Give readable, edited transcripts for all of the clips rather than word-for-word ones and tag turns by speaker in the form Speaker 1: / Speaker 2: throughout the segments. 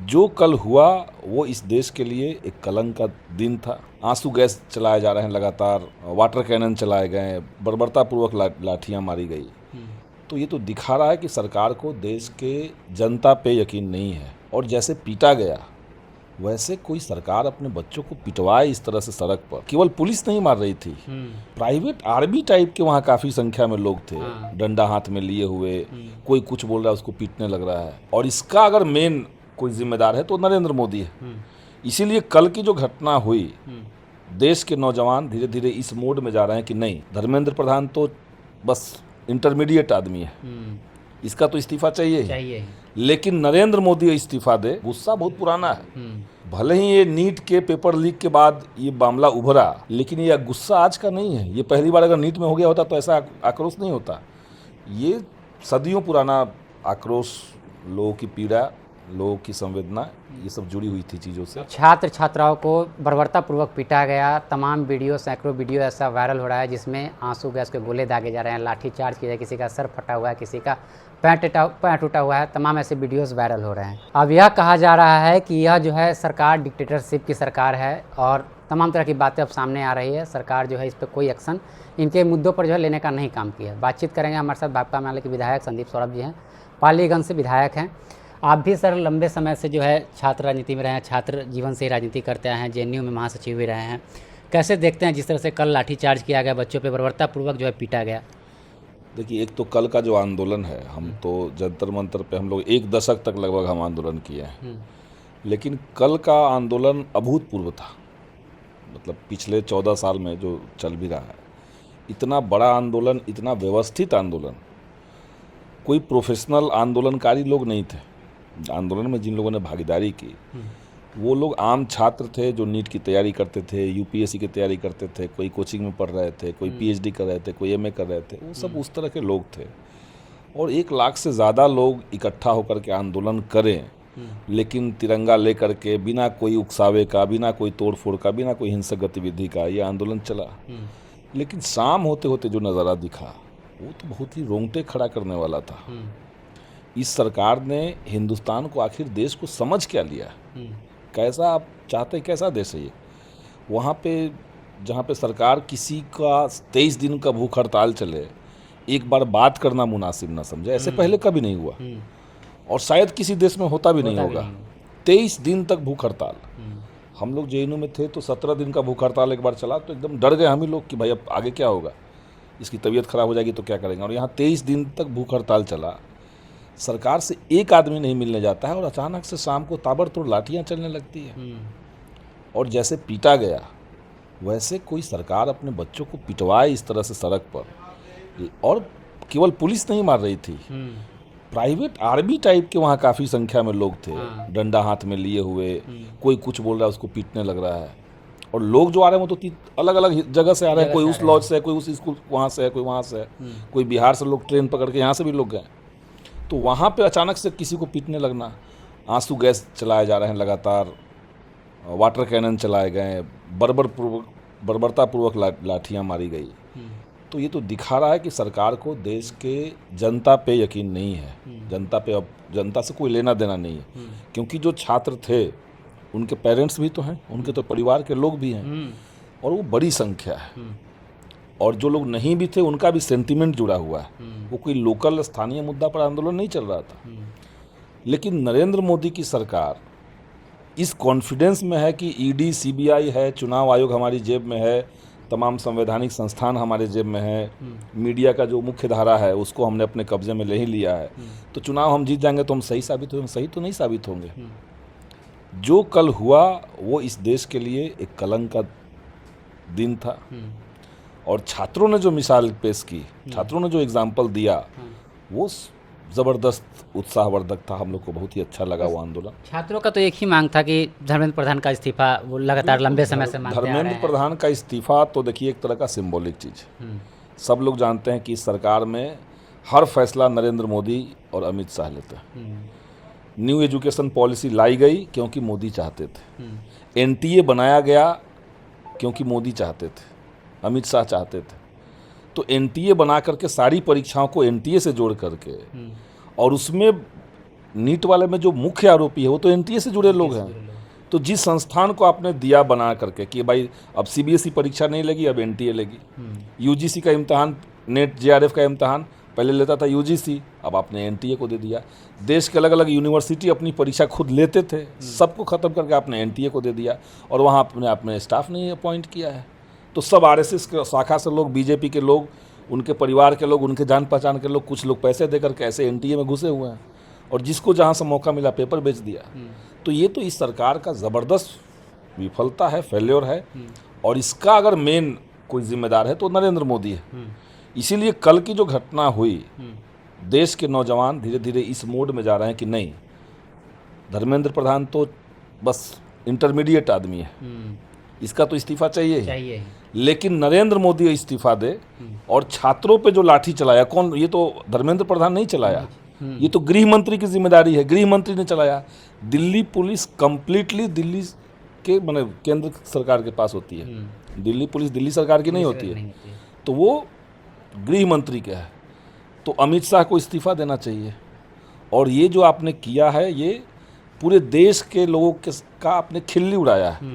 Speaker 1: जो कल हुआ वो इस देश के लिए एक कलंक का दिन था। आंसू गैस चलाए जा रहे हैं लगातार, वाटर कैनन चलाए गए, बर्बरतापूर्वक लाठियां मारी गई। तो ये तो दिखा रहा है कि सरकार को देश के जनता पे यकीन नहीं है। और जैसे पीटा गया वैसे कोई सरकार अपने बच्चों को पिटवाए इस तरह से सड़क पर। केवल पुलिस नहीं मार रही थी, प्राइवेट आर्मी टाइप के वहाँ काफ़ी संख्या में लोग थे, डंडा हाथ में लिए हुए। कोई कुछ बोल रहा है उसको पीटने लग रहा है। और इसका अगर मेन कोई जिम्मेदार है तो नरेंद्र मोदी है। इसीलिए कल की जो घटना हुई, देश के नौजवान धीरे धीरे इस मोड में जा रहे हैं कि नहीं, धर्मेंद्र प्रधान तो बस इंटरमीडिएट आदमी है, इसका तो इस्तीफा चाहिए। लेकिन नरेंद्र मोदी इस्तीफा दे, गुस्सा बहुत पुराना है। भले ही ये नीट के पेपर लीक के बाद ये मामला उभरा, लेकिन ये गुस्सा आज का नहीं है। ये पहली बार अगर नीट में हो गया होता तो ऐसा आक्रोश नहीं होता। ये सदियों पुराना आक्रोश, लोगों की पीड़ा, लोगों की संवेदना, ये सब जुड़ी हुई थी चीज़ों से।
Speaker 2: छात्र छात्राओं को बर्बरतापूर्वक पीटा गया। तमाम वीडियो, सैकड़ों वीडियो ऐसा वायरल हो रहा है जिसमें आंसू गैस के गोले दागे जा रहे हैं, लाठी चार्ज किया, किसी का सर फटा हुआ है, किसी का पैंट टूटा हुआ है। तमाम ऐसे वीडियोस वायरल हो रहे हैं। अब यह कहा जा रहा है कि यह जो है सरकार डिक्टेटरशिप की सरकार है और तमाम तरह की बातें अब सामने आ रही है। सरकार जो है इस पर कोई एक्शन, इनके मुद्दों पर जो है लेने का नहीं काम किया। बातचीत करेंगे हमारे साथ भाकपा माले के विधायक संदीप सौरभ जी हैं, पालीगंज से विधायक हैं। आप भी सर लंबे समय से जो है छात्र राजनीति में रहे हैं, छात्र जीवन से ही राजनीति करते आए हैं, जेएनयू में महासचिव भी रहे हैं। कैसे देखते हैं जिस तरह से कल लाठीचार्ज किया गया, बच्चों पे बर्बरतापूर्वक जो है पीटा गया?
Speaker 1: देखिए, एक तो कल का जो आंदोलन है, हम तो जंतर मंतर पे हम लोग 1 दशक तक लगभग हम आंदोलन किए हैं, लेकिन कल का आंदोलन अभूतपूर्व था। मतलब पिछले 14 साल में जो चल भी रहा है, इतना बड़ा आंदोलन, इतना व्यवस्थित आंदोलन, कोई प्रोफेशनल आंदोलनकारी लोग नहीं थे। आंदोलन में जिन लोगों ने भागीदारी की वो लोग आम छात्र थे जो नीट की तैयारी करते थे, यूपीएससी की तैयारी करते थे, कोई कोचिंग में पढ़ रहे थे, कोई पीएचडी कर रहे थे, कोई एमए कर रहे थे। वो सब उस तरह के लोग थे। और 1 लाख से ज़्यादा लोग इकट्ठा होकर के आंदोलन करें, लेकिन तिरंगा लेकर के बिना कोई उकसावे का, बिना कोई तोड़फोड़ का, बिना कोई हिंसक गतिविधि का ये आंदोलन चला। लेकिन शाम होते होते जो नज़ारा दिखा वो तो बहुत ही रोंगटे खड़ा करने वाला था। इस सरकार ने हिंदुस्तान को, आखिर देश को समझ क्या लिया, कैसा आप चाहते, कैसा देश है ये? वहाँ पे जहाँ पे सरकार किसी का 23 दिन का भूख हड़ताल चले, एक बार बात करना मुनासिब ना समझे, ऐसे पहले कभी नहीं हुआ और शायद किसी देश में होता भी नहीं होगा। 23 दिन तक भूख हड़ताल। हम लोग जेएनयू में थे तो 17 दिन का भूख हड़ताल एक बार चला तो एकदम डर गए हम ही लोग कि भाई अब आगे क्या होगा, इसकी तबीयत खराब हो जाएगी तो क्या करेंगे। और यहाँ 23 दिन तक भूख हड़ताल चला, सरकार से एक आदमी नहीं मिलने जाता है और अचानक से शाम को ताबड़तोड़ लाठियां चलने लगती है। और जैसे पीटा गया वैसे कोई सरकार अपने बच्चों को पिटवाए इस तरह से सड़क पर। और केवल पुलिस नहीं मार रही थी, प्राइवेट आर्मी टाइप के वहाँ काफ़ी संख्या में लोग थे, डंडा हाथ में लिए हुए। कोई कुछ बोल रहा है उसको पीटने लग रहा है। और लोग जो आ रहे हैं वो तो अलग अलग जगह से आ रहे हैं, कोई उस लॉज से है, कोई उस स्कूल वहाँ से है, कोई वहाँ से है, कोई बिहार से लोग ट्रेन पकड़ के यहाँ से भी लोग गए। तो वहाँ पे अचानक से किसी को पीटने लगना, आंसू गैस चलाए जा रहे हैं लगातार, वाटर कैनन चलाए गए, बर्बरतापूर्वक लाठियां मारी गई। तो ये तो दिखा रहा है कि सरकार को देश के जनता पे यकीन नहीं है। जनता पे, अब जनता से कोई लेना देना नहीं है, क्योंकि जो छात्र थे उनके पेरेंट्स भी तो हैं, उनके तो परिवार के लोग भी हैं और वो बड़ी संख्या है। और जो लोग नहीं भी थे उनका भी सेंटीमेंट जुड़ा हुआ है। वो कोई लोकल स्थानीय मुद्दा पर आंदोलन नहीं चल रहा था। लेकिन नरेंद्र मोदी की सरकार इस कॉन्फिडेंस में है कि ईडी, सीबीआई है, चुनाव आयोग हमारी जेब में है, तमाम संवैधानिक संस्थान हमारे जेब में है, मीडिया का जो मुख्य धारा है उसको हमने अपने कब्जे में ले ही लिया है, तो चुनाव हम जीत जाएंगे तो हम सही साबित होंगे। सही तो नहीं साबित होंगे। जो कल हुआ वो इस देश के लिए एक कलंक का दिन था। और छात्रों ने जो मिसाल पेश की, छात्रों ने जो एग्जाम्पल दिया, वो ज़बरदस्त उत्साहवर्धक था। हम लोग को बहुत ही अच्छा लगा वो आंदोलन।
Speaker 2: छात्रों का तो एक ही मांग था कि धर्मेंद्र प्रधान का इस्तीफा वो लगातार लंबे समय से मांगते आ रहे हैं।
Speaker 1: धर्मेंद्र प्रधान का इस्तीफा तो देखिए एक तरह का सिंबॉलिक चीज़ है। सब लोग जानते हैं कि इस सरकार में हर फैसला नरेंद्र मोदी और अमित शाह लेते हैं। न्यू एजुकेशन पॉलिसी लाई गई क्योंकि मोदी चाहते थे। एनटीए बनाया गया क्योंकि मोदी चाहते थे, अमित शाह चाहते थे। तो एनटीए बना करके सारी परीक्षाओं को एनटीए से जोड़ करके और उसमें नीट वाले में जो मुख्य आरोपी है वो तो एनटीए से जुड़े लोग हैं। तो जिस संस्थान को आपने दिया बना करके कि भाई अब सीबीएसई परीक्षा नहीं लेगी, अब एनटीए लेगी, यूजीसी का इम्तहान, नेट जेआरएफ का इम्तहान पहले लेता था यूजीसी, अब आपने एनटीए को दे दिया। देश के अलग अलग यूनिवर्सिटी अपनी परीक्षा खुद लेते थे, सबको ख़त्म करके आपने एनटीए को दे दिया, और वहाँ आपने स्टाफ नहीं अपॉइंट किया है। तो सब आरएसएस के शाखा से लोग, बीजेपी के लोग, उनके परिवार के लोग, उनके जान पहचान के लोग, कुछ लोग पैसे दे करके ऐसे एनटीए में घुसे हुए हैं, और जिसको जहाँ से मौका मिला पेपर बेच दिया। तो ये तो इस सरकार का ज़बरदस्त विफलता है, फेल्योर है, और इसका अगर मेन कोई जिम्मेदार है तो नरेंद्र मोदी है। इसीलिए कल की जो घटना हुई, देश के नौजवान धीरे धीरे इस मोड में जा रहे हैं कि नहीं, धर्मेंद्र प्रधान तो बस इंटरमीडिएट आदमी है, इसका तो इस्तीफा चाहिए ही। लेकिन नरेंद्र मोदी इस्तीफा दे, और छात्रों पे जो लाठी चलाया, कौन, ये तो धर्मेंद्र प्रधान नहीं चलाया, ये तो गृह मंत्री की जिम्मेदारी है, गृह मंत्री ने चलाया। दिल्ली पुलिस कंप्लीटली दिल्ली के माने केंद्र सरकार के पास होती है, दिल्ली पुलिस दिल्ली सरकार की नहीं होती है, तो वो गृह मंत्री का है। तो अमित शाह को इस्तीफा देना चाहिए। और ये जो आपने किया है, ये पूरे देश के लोगों का आपने खिल्ली उड़ाया है।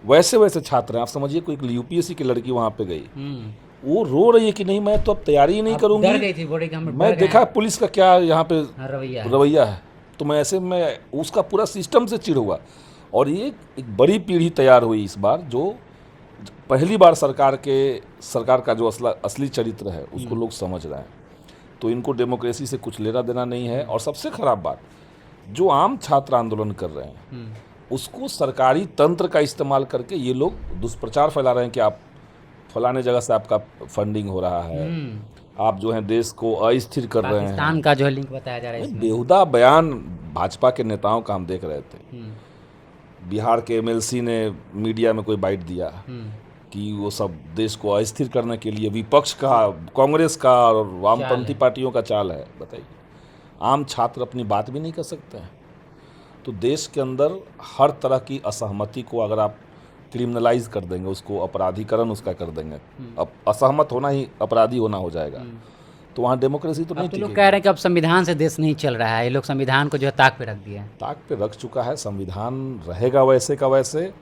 Speaker 1: वैसे वैसे छात्र हैं, आप समझिए कोई यूपीएससी की लड़की वहाँ पे गई, वो रो रही है कि नहीं मैं तो अब तैयारी ही नहीं करूँगी,
Speaker 2: डर गई थी, बोली कि हम
Speaker 1: मैं देखा पुलिस का क्या यहाँ पे
Speaker 2: रवैया
Speaker 1: है, तो मैं ऐसे में उसका पूरा सिस्टम से चिढ़ हुआ। और ये एक बड़ी पीढ़ी तैयार हुई इस बार, जो पहली बार सरकार का जो असली चरित्र है उसको लोग समझ रहे हैं। तो इनको डेमोक्रेसी से कुछ लेना देना नहीं है। और सबसे खराब बात, जो आम छात्र आंदोलन कर रहे हैं उसको सरकारी तंत्र का इस्तेमाल करके ये लोग दुष्प्रचार फैला रहे हैं कि आप फलाने जगह से आपका फंडिंग हो रहा है, आप जो है देश को अस्थिर कर रहे हैं।
Speaker 2: पाकिस्तान का जो है लिंक बताया जा रहा है,
Speaker 1: बेहुदा बयान भाजपा के नेताओं का हम देख रहे थे। बिहार के एमएलसी ने मीडिया में कोई बाइट दिया कि वो सब देश को अस्थिर करने के लिए विपक्ष का, कांग्रेस का और वामपंथी पार्टियों का चाल है। बताइए, आम छात्र अपनी बात भी नहीं कर सकते हैं। तो देश के अंदर हर तरह की असहमति को अगर आप क्रिमिनलाइज कर देंगे, उसको अपराधीकरण उसका कर देंगे, अब असहमत होना ही अपराधी होना हो जाएगा, तो वहाँ डेमोक्रेसी तो नहीं टिकेगी।
Speaker 2: लोग कह रहे हैं कि अब संविधान से देश नहीं चल रहा है, ये लोग संविधान को जो है ताक पे रख दिया है।
Speaker 1: ताक पे रख चुका है, संविधान रहेगा वैसे का वैसे,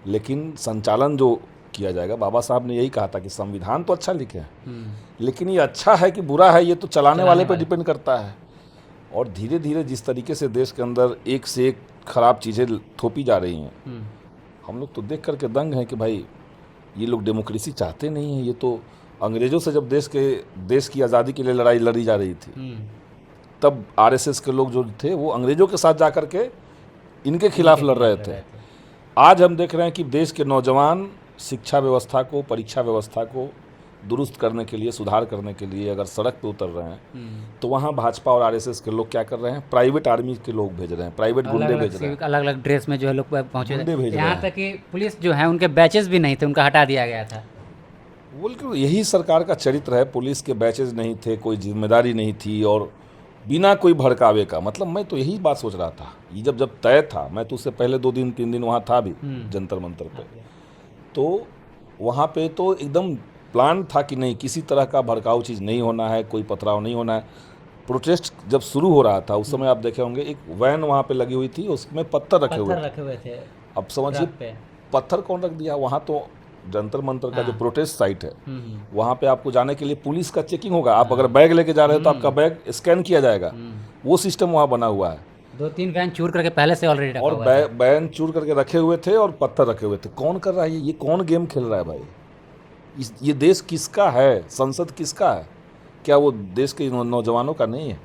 Speaker 1: लेकिन संचालन जो किया जाएगा, बाबा साहब ने यही कहा था कि संविधान तो अच्छा लिखे हैं, लेकिन ये अच्छा है कि बुरा है ये तो चलाने वाले पे डिपेंड करता है। और धीरे धीरे जिस तरीके से देश के अंदर एक से एक खराब चीज़ें थोपी जा रही हैं, हम लोग तो देख करके दंग हैं कि भाई ये लोग डेमोक्रेसी चाहते नहीं हैं। ये तो अंग्रेज़ों से जब देश की आज़ादी के लिए लड़ाई लड़ी जा रही थी, तब आरएसएस के लोग जो थे वो अंग्रेज़ों के साथ जा कर के इनके खिलाफ लड़ रहे थे। आज हम देख रहे हैं कि देश के नौजवान शिक्षा व्यवस्था को, परीक्षा व्यवस्था को दुरुस्त करने के लिए, सुधार करने के लिए अगर सड़क पे उतर रहे हैं, तो वहाँ भाजपा और आरएसएस के लोग क्या कर रहे हैं, प्राइवेट आर्मी के लोग भेज रहे हैं, प्राइवेट गुंडे भेज रहे हैं,
Speaker 2: अलग अलग ड्रेस में जो है लोग पहुँचे,
Speaker 1: यहाँ
Speaker 2: तक कि पुलिस जो है उनके बैचेस भी नहीं थे, उनका हटा दिया गया था।
Speaker 1: बिल्कुल यही सरकार का चरित्र है, पुलिस के बैचेज नहीं थे, कोई जिम्मेदारी नहीं थी, और बिना कोई भड़कावे का। मतलब मैं तो यही बात सोच रहा था, ये जब तय था, मैं तो उससे पहले 2 दिन 3 दिन वहाँ था भी जंतर मंतर पे, तो वहाँ पे तो एकदम प्लान था कि नहीं किसी तरह का भड़काऊ चीज़ नहीं होना है, कोई पथराव नहीं होना है। प्रोटेस्ट जब शुरू हो रहा था उस समय आप देखे होंगे एक वैन वहाँ पे लगी हुई थी, उसमें पत्थर रखे हुए थे। अब समझिए पत्थर कौन रख दिया वहाँ, तो जंतर मंतर का जो प्रोटेस्ट साइट है वहाँ पे आपको जाने के लिए पुलिस का चेकिंग होगा। आप अगर बैग लेके जा रहे हो तो आपका बैग स्कैन किया जाएगा, वो सिस्टम वहाँ बना हुआ है।
Speaker 2: 2-3 वैन चूर करके पहले से ऑलरेडी,
Speaker 1: और वैन चूर करके रखे हुए थे और पत्थर रखे हुए थे। कौन कर रहा है ये कौन गेम खेल रहा है भाई? ये देश किसका है? संसद किसका है? क्या वो देश के नौजवानों का नहीं है?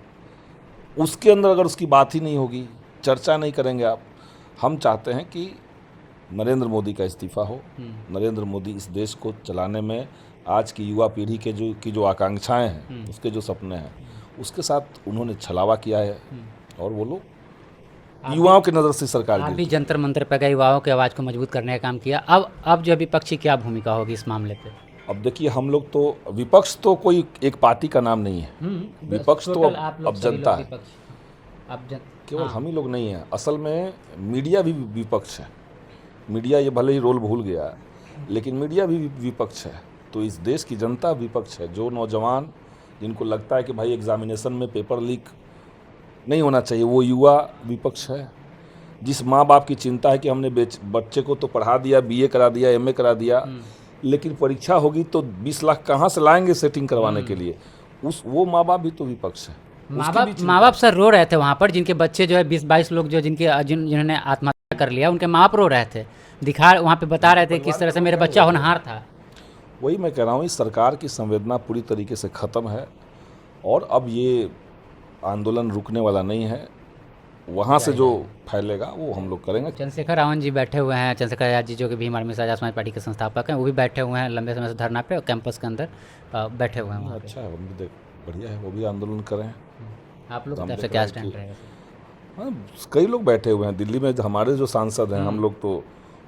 Speaker 1: उसके अंदर अगर उसकी बात ही नहीं होगी, चर्चा नहीं करेंगे आप। हम चाहते हैं कि नरेंद्र मोदी का इस्तीफा हो। नरेंद्र मोदी इस देश को चलाने में आज की युवा पीढ़ी के जो आकांक्षाएं हैं, उसके जो सपने हैं, उसके साथ उन्होंने छलावा किया है, और वो लोग युवाओं की नज़र से सरकार
Speaker 2: आप भी जंतर मंतर पर गए, युवाओं की आवाज़ को मजबूत करने का काम किया। अब जो विपक्षी क्या भूमिका होगी इस मामले पे?
Speaker 1: अब देखिए, हम लोग तो, विपक्ष तो कोई एक पार्टी का नाम नहीं है, विपक्ष तो अब जनता है। केवल हम ही लोग नहीं हैं, असल में मीडिया भी विपक्ष है। मीडिया ये भले ही रोल भूल गया, लेकिन मीडिया भी विपक्ष है। तो इस देश की जनता विपक्ष है। जो नौजवान जिनको लगता है कि भाई एग्जामिनेशन में पेपर लीक नहीं होना चाहिए। वो युवा विपक्ष है। जिस माँ बाप की चिंता है कि हमने बच्चे को तो पढ़ा दिया, बीए करा दिया, एमए करा दिया, लेकिन परीक्षा होगी तो 20 लाख कहाँ से लाएंगे सेटिंग करवाने के लिए, वो माँ बाप भी तो विपक्ष है।
Speaker 2: माँ बाप सर रो रहे थे वहाँ पर, जिनके बच्चे जो है 20-22 लोग जो जिन्होंने आत्महत्या कर लिया, उनके माँ बाप रो रहे थे, वहाँ पे बता रहे थे किस तरह से मेरा बच्चा होनहार था।
Speaker 1: वही मैं कह रहा हूँ, इस सरकार की संवेदना पूरी तरीके से ख़त्म है और अब ये आंदोलन रुकने वाला नहीं है। वहाँ से जो फैलेगा वो हम लोग करेंगे।
Speaker 2: चंद्रशेखर रावण जी बैठे हुए हैं, चंद्रशेखर आज़ाद जी जो कि भीम आर्मी समाज पार्टी के संस्थापक हैं, वो भी बैठे हुए हैं लंबे समय से धरना पे और कैंपस के अंदर बैठे हुए हैं।
Speaker 1: अच्छा है, हम भी देख बढ़िया है, वो भी आंदोलन करें।
Speaker 2: आप लोग की तरफ से क्या स्टैंड रहेगा?
Speaker 1: हाँ, कई लोग बैठे हुए हैं दिल्ली में, हमारे जो सांसद हैं, हम लोग तो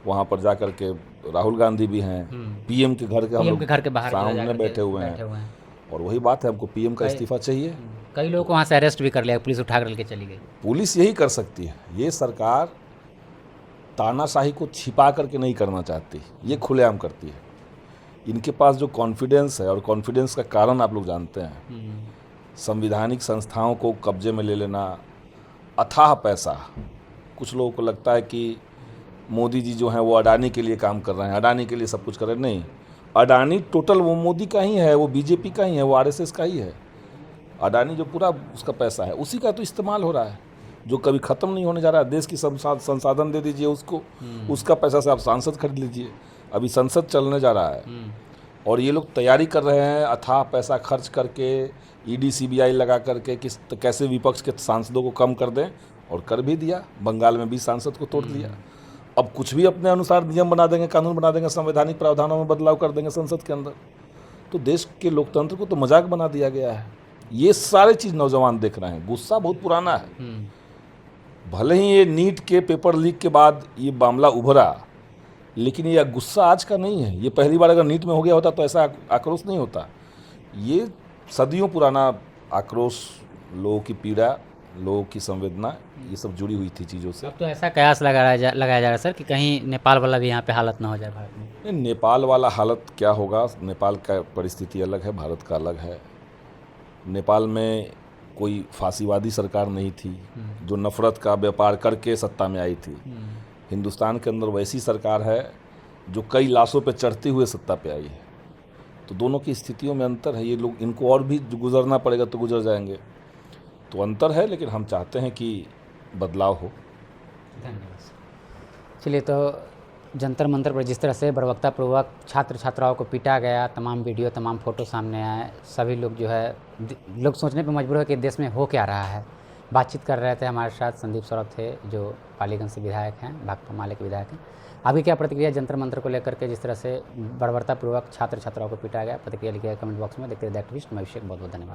Speaker 1: वहाँ पर जा कर के, राहुल गांधी भी हैं, पीएम के घर के हम लोग
Speaker 2: घर के बाहर
Speaker 1: सामने बैठे हुए हैं। और वही बात है, हमको पीएम का इस्तीफा चाहिए।
Speaker 2: कई लोग को वहाँ से अरेस्ट भी कर लिया, पुलिस उठा कर लेके चली गई।
Speaker 1: पुलिस यही कर सकती है, ये सरकार तानाशाही को छिपा करके नहीं करना चाहती, ये खुलेआम करती है। इनके पास जो कॉन्फिडेंस है, और कॉन्फिडेंस का कारण आप लोग जानते हैं, संविधानिक संस्थाओं को कब्जे में ले लेना, अथाह पैसा। कुछ लोगों को लगता है कि मोदी जी जो हैं वो अडानी के लिए काम कर रहे हैं, अडानी के लिए सब कुछ कर रहे हैं। नहीं, अडानी टोटल वो मोदी का ही है, वो बीजेपी का ही है, वो आरएसएस का ही है। अडानी जो पूरा उसका पैसा है, उसी का तो इस्तेमाल हो रहा है, जो कभी ख़त्म नहीं होने जा रहा है। देश की संसाधन दे दीजिए उसको, उसका पैसा से आप सांसद खरीद लीजिए। अभी संसद चलने जा रहा है और ये लोग तैयारी कर रहे हैं अथाह पैसा खर्च करके, ईडी सीबीआई लगा करके कैसे विपक्ष के सांसदों को कम कर दें, और कर भी दिया। बंगाल में 20 सांसद को तोड़ दिया। अब कुछ भी अपने अनुसार नियम बना देंगे, कानून बना देंगे, संवैधानिक प्रावधानों में बदलाव कर देंगे संसद के अंदर। तो देश के लोकतंत्र को तो मजाक बना दिया गया है। ये सारे चीज़ नौजवान देख रहे हैं। गुस्सा बहुत पुराना है। भले ही ये नीट के पेपर लीक के बाद ये मामला उभरा, लेकिन ये गुस्सा आज का नहीं है। ये पहली बार अगर नीट में हो गया होता तो ऐसा आक्रोश नहीं होता। ये सदियों पुराना आक्रोश, लोगों की पीड़ा, लोगों की संवेदना, ये सब जुड़ी हुई थी चीज़ों से।
Speaker 2: अब तो ऐसा कयास लगाया जा रहा है सर कि कहीं नेपाल वाला भी यहाँ पे हालत ना हो जाए भारत में।
Speaker 1: नहीं, नेपाल वाला हालत क्या होगा, नेपाल का परिस्थिति अलग है, भारत का अलग है। नेपाल में कोई फांसीवादी सरकार नहीं थी जो नफरत का व्यापार करके सत्ता में आई थी। हिंदुस्तान के अंदर वैसी सरकार है जो कई लाशों पे चढ़ते हुए सत्ता पे आई है। तो दोनों की स्थितियों में अंतर है। ये लोग, इनको और भी गुजरना पड़ेगा तो गुजर जाएंगे, तो अंतर है, लेकिन हम चाहते हैं कि बदलाव हो।
Speaker 2: धन्यवाद। चलिए, तो जंतर मंतर पर जिस तरह से बर्बरतापूर्वक छात्र छात्राओं को पीटा गया, तमाम वीडियो, तमाम फ़ोटो सामने आए, सभी लोग जो है, लोग सोचने पर मजबूर है कि देश में हो क्या रहा है। बातचीत कर रहे थे हमारे साथ संदीप सौरभ थे, जो पालीगंज से विधायक हैं, भाकपा माले के विधायक हैं। अभी क्या प्रतिक्रिया जंतर मंतर को लेकर के, जिस तरह से बर्बरतापूर्वक छात्र छात्राओं को पीटा गया, प्रतिक्रिया लिखिए कमेंट बॉक्स में। देखते रहिए द एक्टिविस्ट। मैं अभिषेक, बहुत बहुत धन्यवाद।